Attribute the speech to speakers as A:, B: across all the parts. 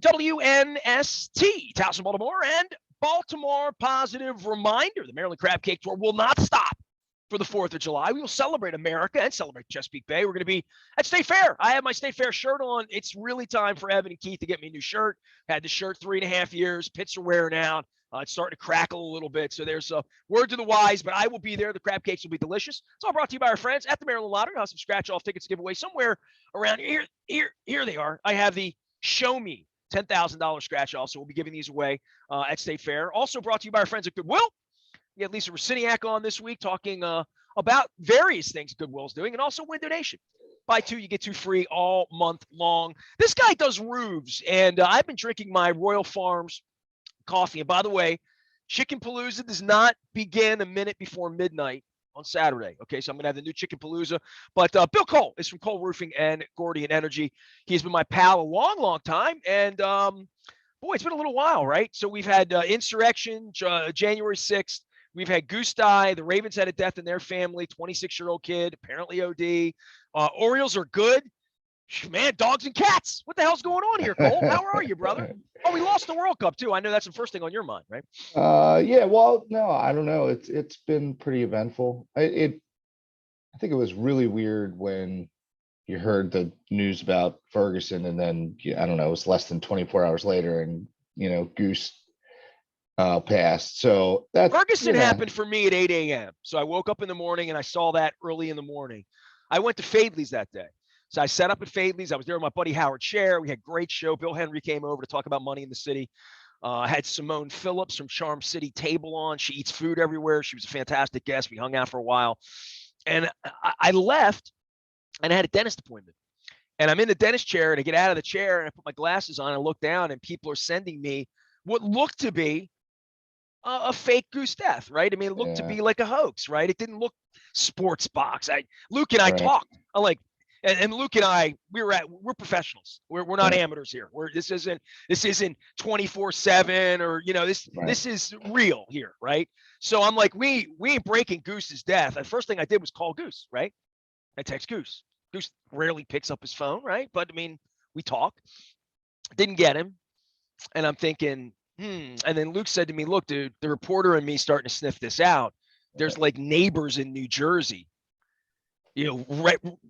A: WNST, Towson, Baltimore, and Baltimore Positive Reminder. The Maryland Crab Cake Tour will not stop for the 4th of July. We will celebrate America and celebrate Chesapeake Bay. We're going to be at State Fair. I have my State Fair shirt on. It's really time for Evan and Keith to get me a new shirt. Had the shirt 3.5 years. Pits are wearing out. It's starting to crackle a little bit. So there's a word to the wise, but I will be there. The crab cakes will be delicious. It's all brought to you by our friends at the Maryland Lottery. I'll have some scratch-off tickets to give away somewhere around here. Here they are. I have the Show Me $10,000 scratch-off, so we'll be giving these away at State Fair. Also brought to you by our friends at Goodwill. We had Lisa Raciniak on this week talking about various things Goodwill's doing, and also win donation. Buy 2, you get 2 free all month long. This guy does roofs, and I've been drinking my Royal Farms coffee. And by the way, Chicken Palooza does not begin a minute before midnight on Saturday. Okay, so I'm going to have the new Chicken Palooza. But Bill Cole is from Cole Roofing and Gordian Energy. He's been my pal a long, long time. And, boy, it's been a little while, right? So we've had Insurrection, January 6th. We've had Goose Die. The Ravens had a death in their family, 26-year-old kid, apparently OD. Orioles are good. Man, dogs and cats. What the hell's going on here, Cole? How are you, brother? Oh, we lost the World Cup, too. I know that's the first thing on your mind, right?
B: Yeah, well, no, I don't know. It's been pretty eventful. I think it was really weird when you heard the news about Ferguson, and then, I don't know, it was less than 24 hours later, and, Goose passed. So that
A: Ferguson happened for me at 8 a.m. So I woke up in the morning, and I saw that early in the morning. I went to Fadley's that day. So I set up at Fadley's. I was there with my buddy Howard Scher. We had a great show. Bill Henry came over to talk about money in the city. I had Simone Phillips from Charm City Table on. She eats food everywhere. She was a fantastic guest. We hung out for a while. And I left, and I had a dentist appointment. And I'm in the dentist chair, and I get out of the chair, and I put my glasses on, and I look down, and people are sending me what looked to be a fake Goose death, right? I mean, it looked to be like a hoax, right? It didn't look sports box. Luke and I talked. I'm like, and Luke and I, we're professionals. We're not amateurs here. This isn't 24/7 or this is real here, right? So I'm like, we ain't breaking Goose's death. The first thing I did was call Goose, right? I text Goose. Goose rarely picks up his phone, right? But I mean, we talk. Didn't get him, and I'm thinking, And then Luke said to me, "Look, dude, the reporter and me starting to sniff this out. There's like neighbors in New Jersey."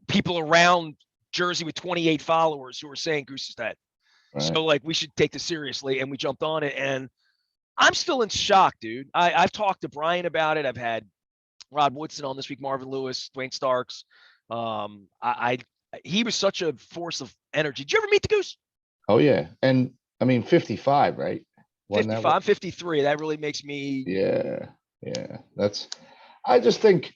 A: People around Jersey with 28 followers who are saying Goose is dead. Right. So like we should take this seriously, and we jumped on it. And I'm still in shock, dude. I've talked to Brian about it. I've had Rod Woodson on this week, Marvin Lewis, Dwayne Starks. He was such a force of energy. Did you ever meet the Goose?
B: Oh yeah, and I mean 55, right?
A: 55, 53. That really makes me.
B: Yeah. I just think.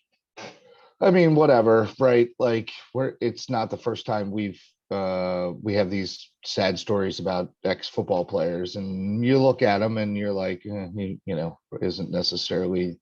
B: I mean, whatever, right? Like, it's not the first time we have these sad stories about ex-football players, and you look at them and you're like, he, isn't necessarily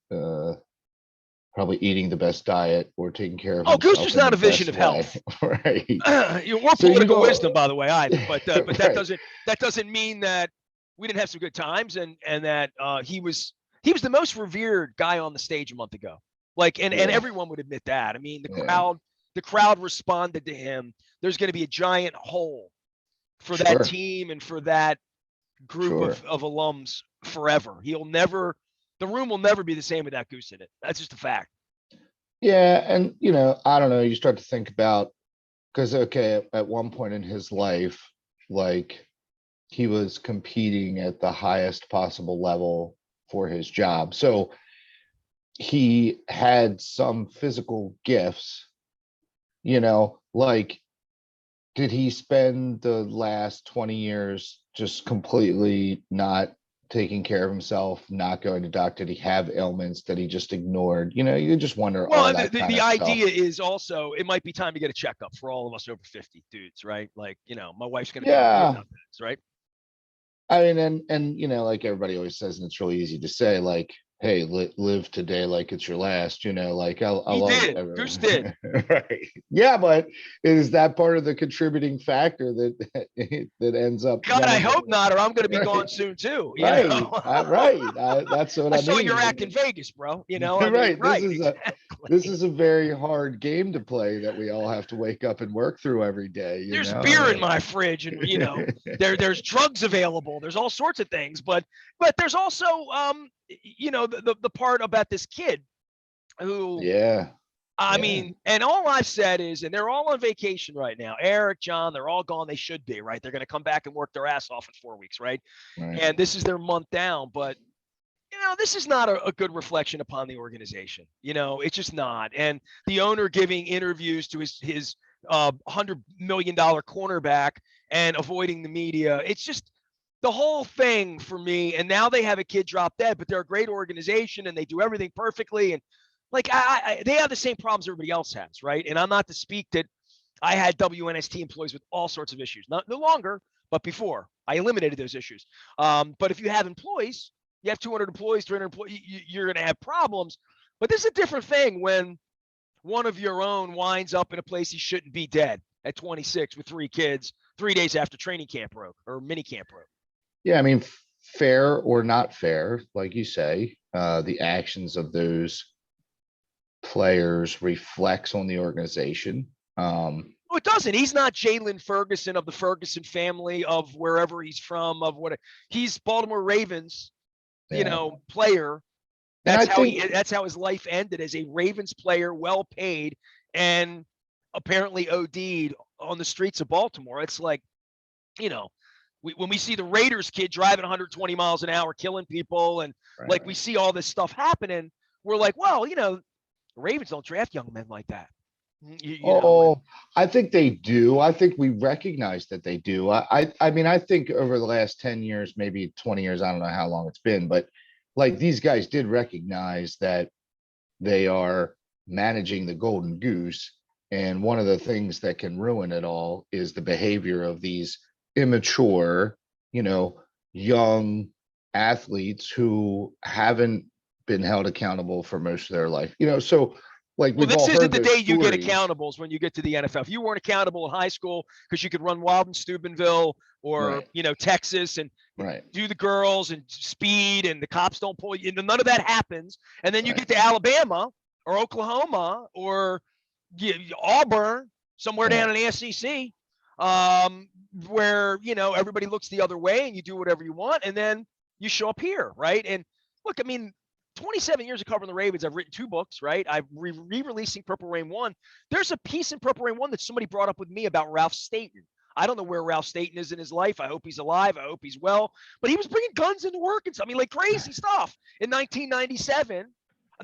B: probably eating the best diet or taking care of himself.
A: Oh, Goose was not a vision of health,
B: right?
A: We're political wisdom, by the way, either. But that doesn't mean that we didn't have some good times, and that he was the most revered guy on the stage a month ago. Like, and everyone would admit that. I mean, the crowd responded to him. There's going to be a giant hole for that team and for that group of alums forever. The room will never be the same without Goose in it. That's just a fact.
B: Yeah. And, I don't know, you start to think about, because, at one point in his life, like he was competing at the highest possible level for his job. So, he had some physical gifts, like, did he spend the last 20 years just completely not taking care of himself, not going to doctor? Did he have ailments that he just ignored? You just wonder.
A: Well, the idea is also, it might be time to get a checkup for all of us over 50 dudes, right? Like, my wife's going to be about this, right?
B: I mean, and like everybody always says, and it's really easy to say, like, hey, live today like it's your last, like I
A: He
B: love
A: did. Goose did.
B: right. Yeah, but is that part of the contributing factor that that ends up
A: God, I
B: running
A: hope
B: into
A: not, or I'm going to be gone
B: right,
A: soon too.
B: right, right. That's what
A: I
B: I
A: saw your
B: mean.
A: act in Vegas, bro. I mean,
B: Right.
A: right,
B: This
A: exactly.
B: is a very hard game to play that we all have to wake up and work through every day,
A: There's beer in my fridge, and there's drugs available. There's all sorts of things, but there's also the part about this kid who,
B: Yeah.
A: I
B: Yeah.
A: mean, and all I've said is, and they're all on vacation right now. Eric, John, they're all gone. They should be, right? They're going to come back and work their ass off in 4 weeks, right?
B: Right.
A: And this is their month down, but this is not a good reflection upon the organization. It's just not. And the owner giving interviews to his $100 million cornerback and avoiding the media. It's just the whole thing for me. And now they have a kid drop dead, but they're a great organization and they do everything perfectly. And like they have the same problems everybody else has, right? And I'm not to speak that I had WNST employees with all sorts of issues. Not no longer, but before I eliminated those issues. But if you have employees, you have 200 employees, 300 employees, you're going to have problems. But this is a different thing when one of your own winds up in a place he shouldn't be, dead at 26 with 3 kids, 3 days after training camp broke or mini camp broke.
B: Yeah. I mean, fair or not fair, like you say, the actions of those players reflects on the organization.
A: Oh, it doesn't. He's not Jalen Ferguson of the Ferguson family of wherever he's from, of what he's Baltimore Ravens,
B: Yeah.
A: player.
B: And I think,
A: That's how his life ended as a Ravens player, well paid, and apparently OD'd on the streets of Baltimore. It's like, you know, when we see the Raiders kid driving 120 miles an hour, killing people, and
B: right,
A: like we
B: right.
A: see all this stuff happening, we're like, well, the Ravens don't draft young men like that. And
B: Oh, I think they do. I think we recognize that they do. I mean, I think over the last 10 years, maybe 20 years, I don't know how long it's been, but like these guys did recognize that they are managing the golden goose. And one of the things that can ruin it all is the behavior of these immature, you know, young athletes who haven't been held accountable for most of their life. So like
A: well,
B: we've all
A: this isn't
B: heard
A: the
B: those
A: day you get
B: stories.
A: accountables when you get to the NFL. If you weren't accountable in high school because you could run wild in Steubenville or
B: Right,
A: Texas and
B: right,
A: do the girls and speed and the cops don't pull you, none of that happens. And then you
B: right,
A: get to Alabama or Oklahoma or Auburn, somewhere down
B: right.
A: in the SEC, where everybody looks the other way and you do whatever you want, and then you show up here, right? And look, I mean, 27 years of covering the Ravens, I've written 2 books, right? I'm re-releasing Purple Rain 1. There's a piece in Purple Rain 1 that somebody brought up with me about Ralph Staten. I don't know where Ralph Staten is in his life. I hope he's alive. I hope he's well. But he was bringing guns into work and stuff. I mean, like crazy stuff in 1997.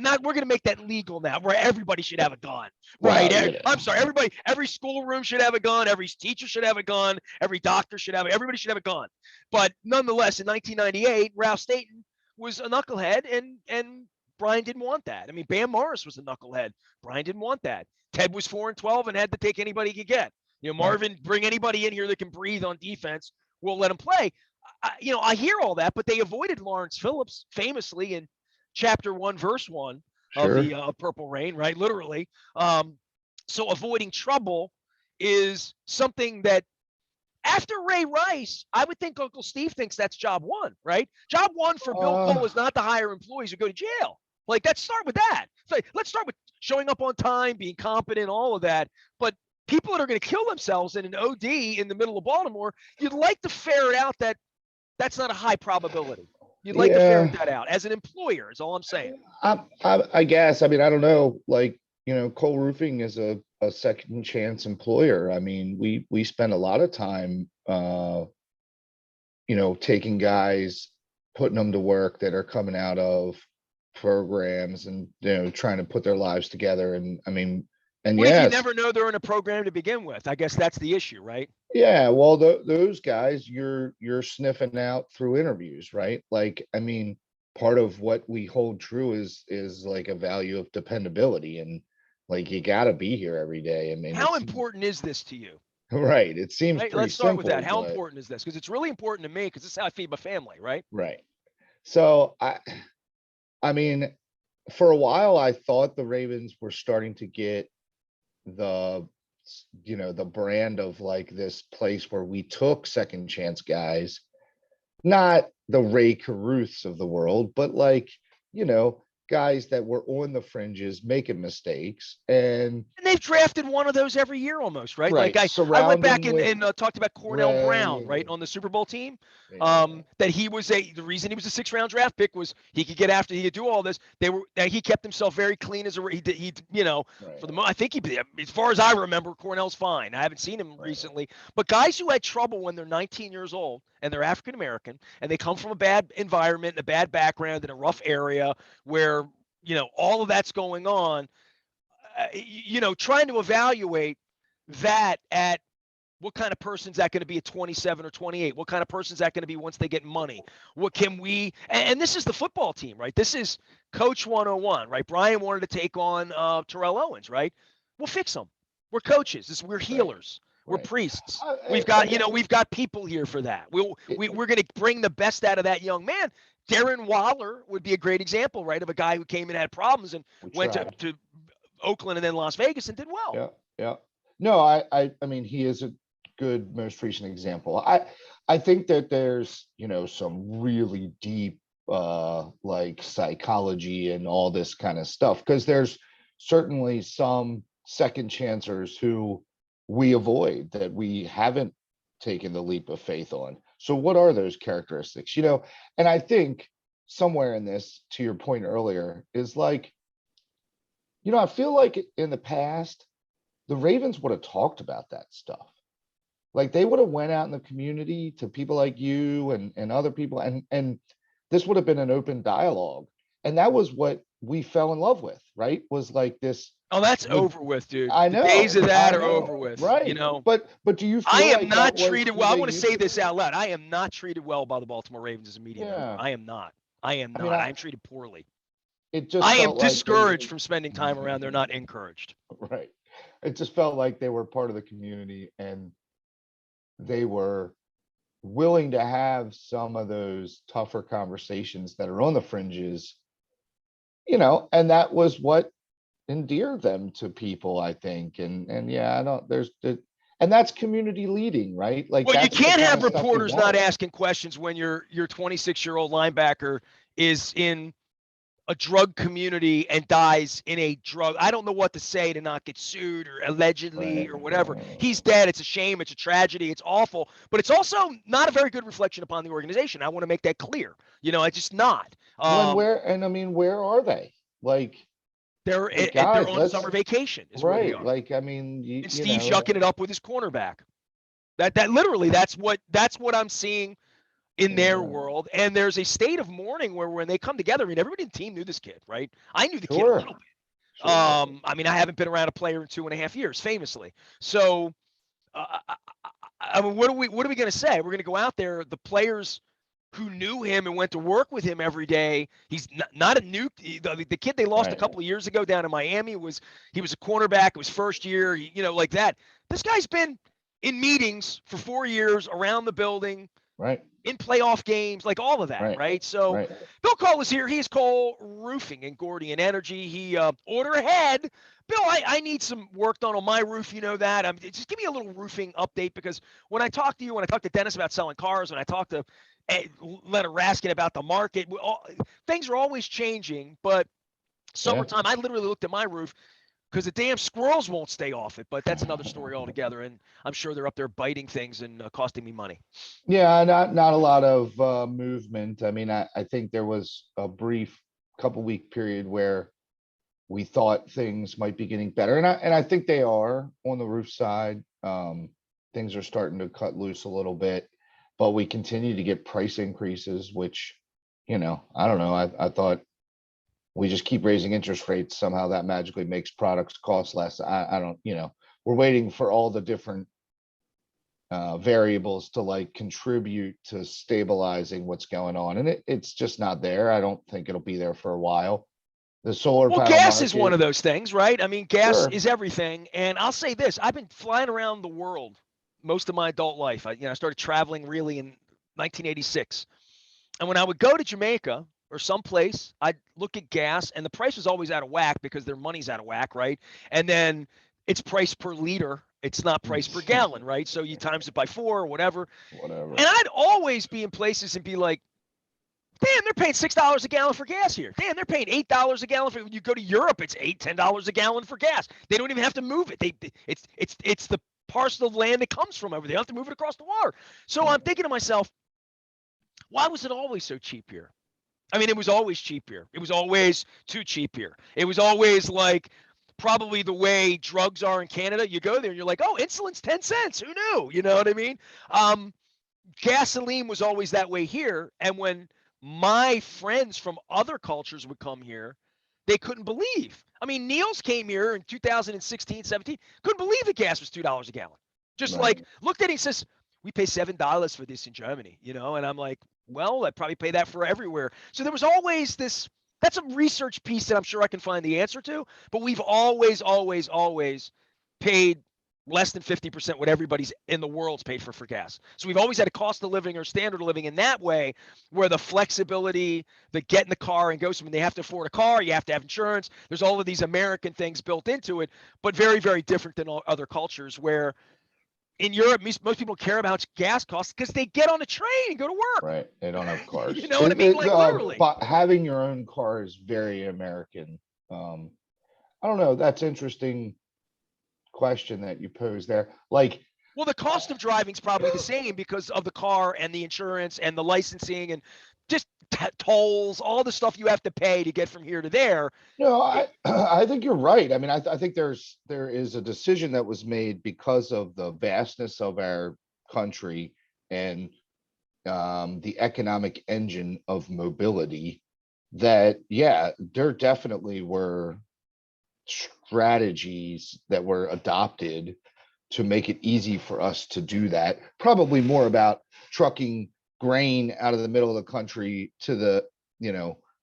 A: We're going to make that legal now, where everybody should have a gun, right?
B: Well,
A: I'm sorry, every schoolroom should have a gun, every teacher should have a gun, every doctor should have, everybody should have a gun. But nonetheless, in 1998, Ralph Staten was a knucklehead, and Brian didn't want that. I mean, Bam Morris was a knucklehead. Brian didn't want that. Ted was 4-12 and had to take anybody he could get.
B: right.
A: Marvin, bring anybody in here that can breathe on defense. We'll let him play. I hear all that, but they avoided Lawrence Phillips famously in chapter 1, verse 1 of
B: Sure.
A: the Purple Rain, right? Literally. So avoiding trouble is something that after Ray Rice, I would think Uncle Steve thinks that's job one, right? Job one for Bill
B: Uh,
A: Cole is not to hire employees who go to jail. Like, let's start with that. So let's start with showing up on time, being competent, all of that. But people that are going to kill themselves in an OD in the middle of Baltimore, you'd like to ferret out that that's not a high probability. You'd like to ferret
B: yeah.
A: that out as an employer, is all I'm saying.
B: I guess. I mean, I don't know. Like, Cole Roofing is a second chance employer. I mean, we spend a lot of time, taking guys, putting them to work that are coming out of programs and trying to put their lives together. And I mean, and
A: What if you
B: yes,
A: never know they're in a program to begin with? I guess that's the issue, right?
B: yeah. Well, those guys you're sniffing out through interviews, right? Like, I mean, part of what we hold true is like a value of dependability, and like you got to be here every day. I mean,
A: How
B: it's
A: important is this to you?
B: right. It seems
A: Right?
B: pretty
A: Let's start with that.
B: simple,
A: How
B: but
A: important is this? Because it's really important to me because this is how I feed my family, right?
B: right. So I mean, for a while, I thought the Ravens were starting to get the, the brand of like this place where we took second chance guys, not the Ray Caruths of the world, but like, you know, guys that were on the fringes making mistakes. And
A: And they've drafted one of those every year almost, right? Like
B: right,
A: I went
B: surround
A: back
B: them with
A: and talked about Cornell Brown, right,
B: Ray.
A: on the Super Bowl team.
B: Yeah,
A: That he was the reason he was a 6th-round draft pick was he could get after, he could do all this. He kept himself very clean as for the
B: right,
A: most. I think as far as I remember, Cornell's fine. I haven't seen him
B: right,
A: recently, but guys who had trouble when they're 19 years old and they're African American and they come from a bad environment, a bad background, in a rough area where all of that's going on. Trying to evaluate that at what kind of person's that going to be at 27 or 28? What kind of person's that going to be once they get money? What can we, and this is the football team, right? This is Coach 101, right? Brian wanted to take on Terrell Owens, right? We'll fix them. We're coaches. We're
B: right,
A: healers. We're
B: right.
A: priests.
B: I,
A: We've got,
B: and
A: we've got people here for that.
B: it,
A: We're going to bring the best out of that young man. Darren Waller would be a great example, right, of a guy who came and had problems and
B: we
A: went
B: tried.
A: to Oakland and then Las Vegas and did well.
B: Yeah, yeah. No, I mean, he is a good, most recent example. I think that there's, some really deep, like psychology and all this kind of stuff, because there's certainly some second chancers who we avoid that we haven't taken the leap of faith on. So what are those characteristics? And I think somewhere in this, to your point earlier, is like, I feel like in the past, the Ravens would have talked about that stuff. Like they would have went out in the community to people like you and other people, and this would have been an open dialogue. And that was what we fell in love with, right? Was like this.
A: Oh, that's
B: The
A: over with, dude.
B: I
A: The days of
B: know,
A: that
B: I
A: are over
B: know,
A: with.
B: right? But do you
A: I
B: feel
A: am
B: like that
A: not
B: was
A: treated
B: who
A: well. I
B: they
A: want to
B: used
A: say
B: to
A: this
B: be?
A: out loud. I am not treated well by the Baltimore Ravens as a media member.
B: Yeah.
A: I am not. I am
B: I mean,
A: not. I am treated poorly.
B: it just
A: I am
B: felt like they,
A: discouraged from spending time around. They're not encouraged.
B: right. It just felt like they were part of the community and they were willing to have some of those tougher conversations that are on the fringes, and that was what endeared them to people, I think. And yeah, I don't, and that's community leading, right? Like
A: Well, you
B: that's the
A: can't
B: kind
A: have
B: of stuff you
A: reporters not
B: wanted.
A: asking questions when your 26-year-old linebacker is in a drug community and dies in a drug. I don't know what to say to not get sued or allegedly
B: Right.
A: or whatever. He's dead. It's a shame. It's a tragedy. It's awful. But it's also not a very good reflection upon the organization. I want to make that clear. It's just not.
B: I mean, where are they? Like,
A: They're they're
B: guys,
A: on
B: let's
A: summer vacation is where they
B: right.
A: are.
B: Like, I mean,
A: And Steve's yucking it up with his cornerback. That literally that's what I'm seeing in their
B: yeah,
A: world. And there's a state of mourning where when they come together, I mean, everybody in the team knew this kid, right? I knew the kid a
B: sure,
A: little bit.
B: sure.
A: I mean, I haven't been around a player in 2.5 years, famously. So, I mean, what are we going to say? We're going to go out there. The players who knew him and went to work with him every day. He's not a new. The kid they lost a
B: Right.
A: couple of years ago down in Miami he was a cornerback. It was first year, like that. This guy's been in meetings for 4 years around the building,
B: Right.
A: in playoff games, like all of that,
B: Right.
A: right? So
B: Right.
A: Bill Cole is here. He's Cole Roofing and Gordian Energy. He order ahead. Bill, I need some work done on my roof. You know that. Just give me a little roofing update, because when I talk to you, when I talk to Dennis about selling cars, when I talk to Leonard Raskin about the market, things are always changing. But
B: Yeah.
A: summertime, I literally looked at my roof because the damn squirrels won't stay off it. But that's another story altogether. And I'm sure they're up there biting things and costing me money.
B: Yeah, not a lot of movement. I mean, I think there was a brief couple week period where we thought things might be getting better, and I think they are on the roof side. Things are starting to cut loose a little bit, but we continue to get price increases, which, I don't know. I thought we just keep raising interest rates, somehow that magically makes products cost less. I don't, we're waiting for all the different variables to like contribute to stabilizing what's going on, and it's just not there. I don't think it'll be there for a while. The solar
A: Well,
B: panel
A: gas is one
B: market,
A: of those things, right? I mean, gas
B: sure,
A: is everything. And I'll say this, I've been flying around the world most of my adult life. I started traveling really in 1986. And when I would go to Jamaica or someplace, I'd look at gas, and the price was always out of whack because their money's out of whack, right? And then it's price per liter. It's not price per gallon, right? So you times it by 4 or whatever.
B: Whatever.
A: And I'd always be in places and be like, damn, they're paying $6 a gallon for gas here. Damn, they're paying $8 a gallon for. When you go to Europe, it's $10 a gallon for gas. They don't even have to move it. It's the parcel of land it comes from over there. They don't have to move it across the water. So I'm thinking to myself, why was it always so cheap here? I mean, it was always cheap here. It was always too cheap here. It was always like probably the way drugs are in Canada. You go there and you're like, oh, insulin's 10 cents. Who knew? You know what I mean? Gasoline was always that way here. And when my friends from other cultures would come here, they couldn't believe. I mean, Niels came here in 2016, 17, couldn't believe the gas was $2 a gallon. Just
B: Right.
A: like looked at it and says, we pay $7 for this in Germany, you know? And I'm like, well, I'd probably pay that for everywhere. So there was always this, that's a research piece that I'm sure I can find the answer to, but we've always paid less than 50% what everybody's in the world's paid for gas. So we've always had a cost of living or standard of living in that way, where the flexibility, the get in the car and go somewhere, they have to afford a car, you have to have insurance. There's all of these American things built into it, but very, very different than all other cultures where in Europe, most people care about gas costs because they get on a train and go to work.
B: Right. They don't have cars.
A: You know what I mean? Like literally.
B: But having your own car is very American. I don't know. That's interesting question that you pose there. Like,
A: Well, the cost of driving is probably the same because of the car and the insurance and the licensing and just tolls, all the stuff you have to pay to get from here to there.
B: no, I think you're right. I mean, I think there is a decision that was made because of the vastness of our country and the economic engine of mobility that, yeah, there definitely were strategies that were adopted to make it easy for us to do that. Probably more about trucking grain out of the middle of the country to the,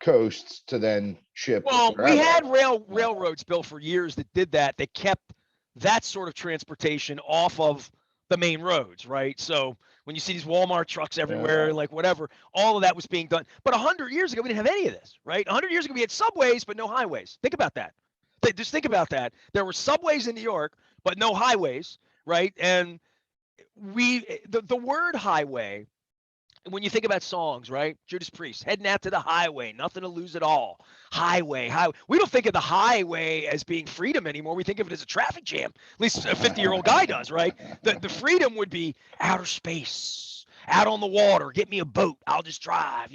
B: coasts to then ship.
A: Well, we
B: wherever.
A: had railroads built for years that did that. They kept that sort of transportation off of the main roads, right? So when you see these Walmart trucks everywhere, like whatever, all of that was being done. But 100 years ago, we didn't have any of this, right? 100 years ago, we had subways, but no highways. Think about that. Just think about that. There were subways in New York, but no highways, right? And the word highway, when you think about songs, right? Judas Priest, heading out to the highway, nothing to lose at all. Highway. We don't think of the highway as being freedom anymore. We think of it as a traffic jam. At least a 50-year-old guy does, right? The freedom would be outer space, out on the water. Get me a boat. I'll just drive,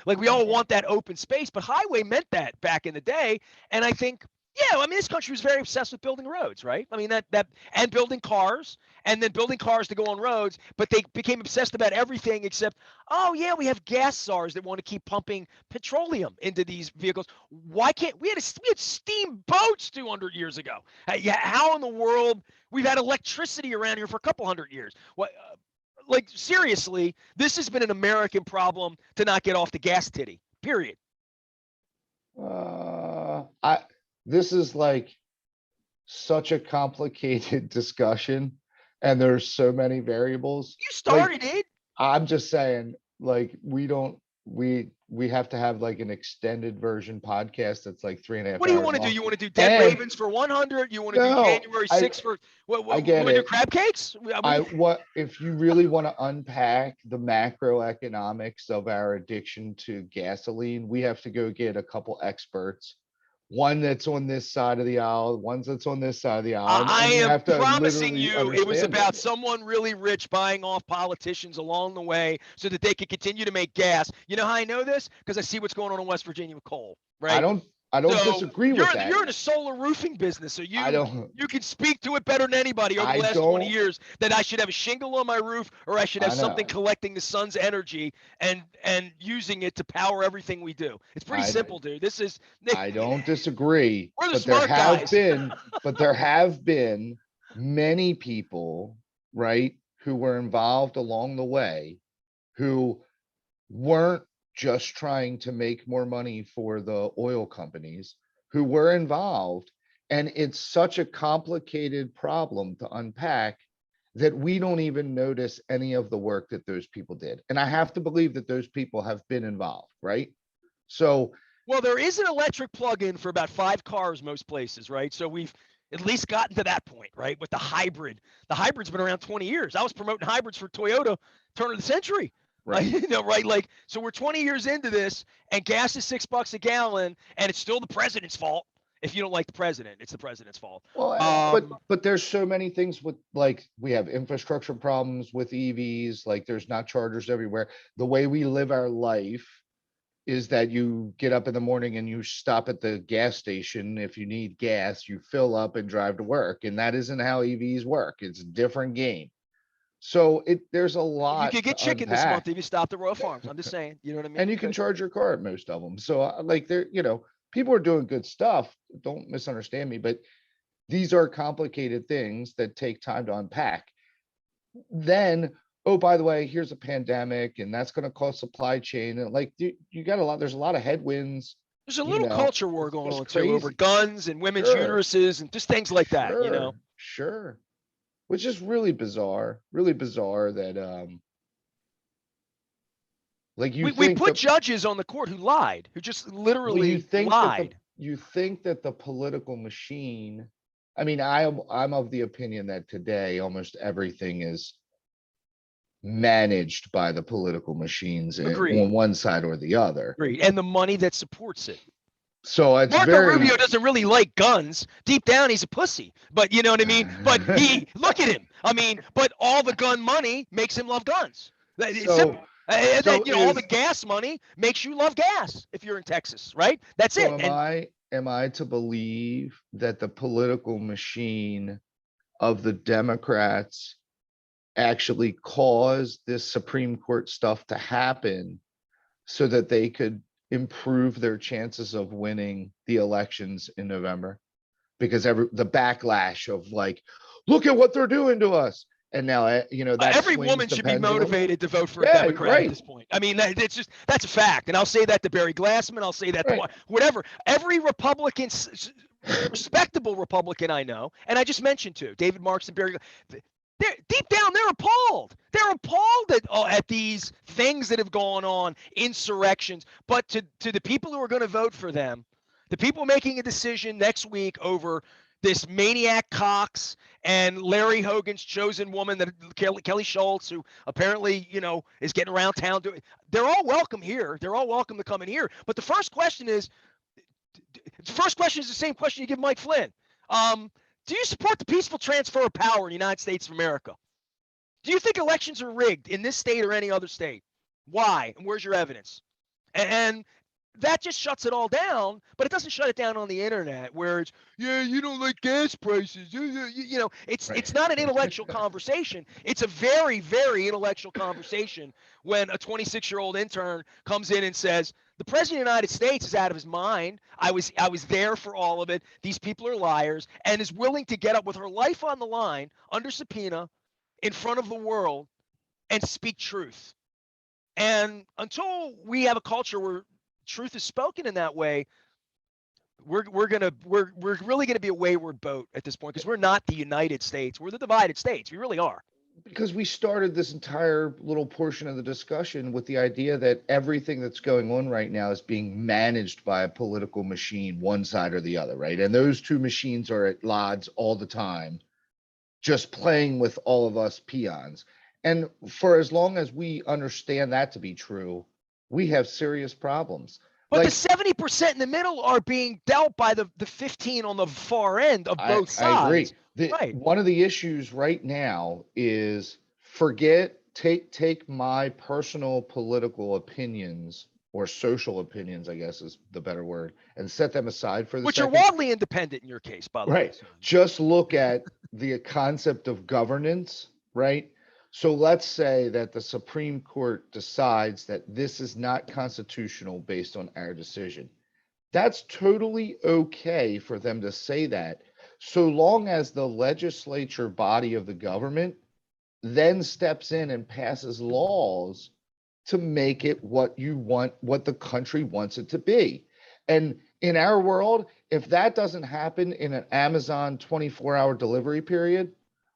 A: Like we all want that open space, but highway meant that back in the day. And I think, yeah, I mean, this country was very obsessed with building roads, right? I mean, that and building cars and then building cars to go on roads, but they became obsessed about everything except, oh yeah, we have gas czars that want to keep pumping petroleum into these vehicles. Why can't we had steamboats 200 years ago? Yeah, how in the world we've had electricity around here for a couple hundred years? What? Like seriously, this has been an American problem to not get off the gas titty. Period.
B: This is like such a complicated discussion, and there's so many variables.
A: You started it.
B: I'm just saying, like, we have to have like an extended version podcast that's like 3.5
A: What do you
B: hours
A: want to do?
B: long.
A: You want to do Dead Ravens for 100? You want to do January 6th for what?
B: I get
A: you want to do
B: it.
A: crab cakes?
B: What if you really want to unpack the macroeconomics of our addiction to gasoline? We have to go get a couple experts. One that's on this side of the aisle, one that's on this side of the aisle.
A: I
B: and
A: am promising
B: literally
A: you it was
B: understand
A: about someone really rich buying off politicians along the way so that they could continue to make gas. You know how I know this? Because I see what's going on in West Virginia with coal, right?
B: I don't disagree with that.
A: You're in a solar roofing business, so
B: I don't.
A: you can speak to it better than anybody over the last 20 years that I should have a shingle on my roof or I should have something collecting the sun's energy and using it to power everything we do. It's pretty simple, dude. This is
B: I don't disagree.
A: We're the
B: but
A: smart guys.
B: There have been many people, right, who were involved along the way who weren't just trying to make more money for the oil companies, who were involved. And it's such a complicated problem to unpack that we don't even notice any of the work that those people did. And I have to believe that those people have been involved, right? So
A: Well, there is an electric plug-in for about 5 cars most places, right? So we've at least gotten to that point, right? With the hybrid. The hybrid's been around 20 years. I was promoting hybrids for Toyota turn of the century.
B: right.
A: Right? Like, so we're 20 years into this, and gas is $6 a gallon, and it's still the president's fault. If you don't like the president, it's the president's fault.
B: Well, but there's so many things with, like, we have infrastructure problems with EVs, like there's not chargers everywhere. The way we live our life is that you get up in the morning and you stop at the gas station. If you need gas, you fill up and drive to work. And that isn't how EVs work. It's a different game. So there's a
A: You
B: lot
A: could get
B: to
A: chicken this month
B: unpack.
A: if you stopped at Royal Farms. I'm just saying, you know what I
B: And
A: mean?
B: you can charge your car at most of them. So like people are doing good stuff. Don't misunderstand me, but these are complicated things that take time to unpack. Then, oh, by the way, here's a pandemic and that's going to cause supply chain. And like, you got there's a lot of headwinds,
A: There's a little culture war
B: it's
A: going
B: just
A: on too over
B: crazy.
A: guns and women's
B: Sure,
A: uteruses and just things like that,
B: sure. Which is really bizarre that, like you
A: We
B: think
A: put
B: that,
A: judges on the court who lied, who just
B: well,
A: literally lied.
B: you think that the political machine, I mean, I'm of the opinion that today almost everything is managed by the political machines
A: Agreed.
B: on one side or the other.
A: Agreed. And the money that supports it.
B: So it's
A: Marco
B: very,
A: Rubio doesn't really like guns. Deep down, he's a pussy. But you know what I mean? But look at him. I mean, but all the gun money makes him love guns. It's simple.
B: so
A: And then,
B: so
A: all the
B: is
A: gas money makes you love gas if you're in Texas, right? That's
B: so
A: it. And
B: am I to believe that the political machine of the Democrats actually caused this Supreme Court stuff to happen so that they could improve their chances of winning the elections in November? Because the backlash of, like, look at what they're doing to us. And now, that
A: every
B: swings
A: woman
B: the
A: should be
B: pendulum.
A: motivated to vote for a
B: Yeah,
A: Democrat at
B: right,
A: this point. I mean, that's a fact. And I'll say that to Barry Glassman. I'll say that
B: right.
A: to whatever. Every Republican, respectable Republican I know, and I just mentioned David Marks and Barry. They're deep down, they're appalled. They're appalled at these things that have gone on, insurrections. But to the people who are going to vote for them, the people making a decision next week over this maniac Cox and Larry Hogan's chosen woman, that Kelly Schultz, who apparently is getting around town doing. They're all welcome here. They're all welcome to come in here. But the first question is the same question you give Mike Flynn. Do you support the peaceful transfer of power in the United States of America? Do you think elections are rigged in this state or any other state? Why? And where's your evidence? And that just shuts it all down, but it doesn't shut it down on the internet where it's, you don't like gas prices. It's not an intellectual conversation. It's a very, very intellectual conversation when a 26-year-old intern comes in and says, the president of the United States is out of his mind. I was there for all of it. These people are liars, and is willing to get up with her life on the line under subpoena in front of the world and speak truth. And until we have a culture where truth is spoken in that way, we're really gonna be a wayward boat at this point, because we're not the United States. We're the divided states. We really are.
B: Because we started this entire little portion of the discussion with the idea that everything that's going on right now is being managed by a political machine, one side or the other, right? And those two machines are at odds all the time, just playing with all of us peons. And for as long as we understand that to be true, we have serious problems.
A: But
B: Like,
A: the 70% in the middle are being dealt by the 15 on the far end of both
B: I agree.
A: sides. Right.
B: One of the issues right now is take my personal political opinions, or social opinions, I guess is the better word, and set them aside for the
A: Which
B: second.
A: are wildly independent in your case, by the way.
B: Right. Just look at the concept of governance, right? So let's say that the Supreme Court decides that this is not constitutional based on our decision. That's totally okay for them to say that, so long as the legislature body of the government then steps in and passes laws to make it what you want, what the country wants it to be. And in our world, if that doesn't happen in an Amazon 24-hour delivery period,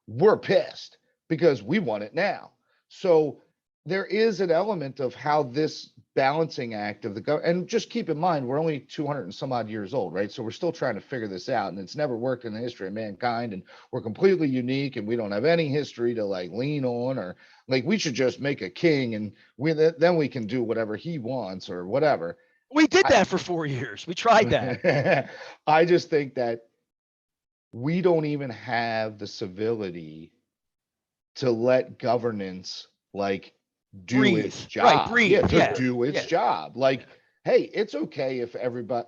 B: we're pissed because we want it now. So there is an element of how this balancing act of the government, and just keep in mind, we're only 200 and some odd years old, right? So we're still trying to figure this out, and it's never worked in the history of mankind, and we're completely unique, and we don't have any history to like lean on, or like we should just make a king, and then we can do whatever he wants or whatever.
A: We did that for 4 years. We tried that.
B: I just think that we don't even have the civility to let governance like do its
A: Breathe.
B: job.
A: Right, breathe.
B: Yeah, to
A: Yeah.
B: do its
A: Yeah.
B: job. Like, hey, it's okay if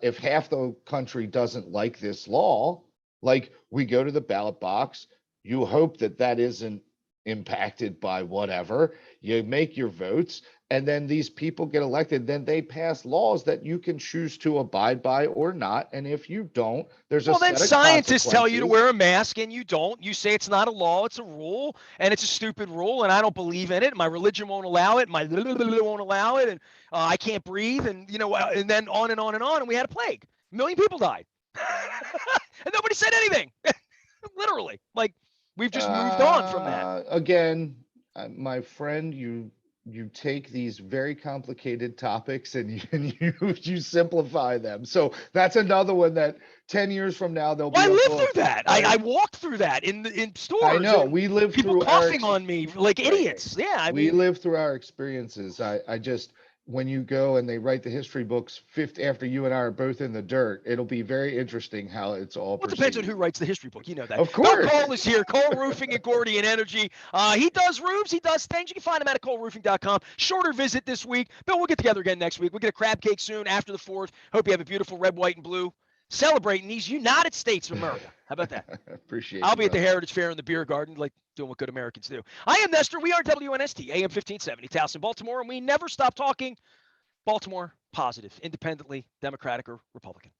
B: if half the country doesn't like this law, like we go to the ballot box, you hope that that isn't impacted by whatever, you make your votes, and then these people get elected, then they pass laws that you can choose to abide by or not. And if you don't, there's a
A: Well, then
B: set of
A: scientists tell you to
B: consequences.
A: wear a mask and you don't. You say it's not a law, it's a rule, and it's a stupid rule, and I don't believe in it. My religion won't allow it. My won't allow it, and I can't breathe, and and then on and on and on. And we had a plague. 1 million people died, and nobody said anything. Literally, like we've just moved on from that.
B: Again, my friend, you take these very complicated topics and you simplify them. So that's another one that 10 years from now there'll
A: Well,
B: be
A: I
B: a
A: lived
B: book.
A: through that.
B: Right?
A: I walked through that in stores.
B: I know
A: and
B: we lived
A: people
B: through
A: coughing on me like idiots. Yeah, I
B: we
A: mean,
B: lived through our experiences. I just, when you go and they write the history books after you and I are both in the dirt, it'll be very interesting how it's all
A: well, it depends on who
B: perceived.
A: writes the history book. You know that.
B: Of
A: Bill
B: course.
A: Cole is here. Cole Roofing and Gordian Energy. He does roofs. He does things. You can find him at coleroofing.com. Shorter visit this week. Bill, we'll get together again next week. We'll get a crab cake soon after the 4th. Hope you have a beautiful red, white, and blue. Celebrating these United States of America. How about that?
B: Appreciate
A: I'll
B: you,
A: be at the
B: brother.
A: Heritage Fair in the beer garden, like doing what good Americans do. I am Nestor. We are WNST, AM 1570, Towson, Baltimore, and we never stop talking Baltimore positive, independently, Democratic, or Republican.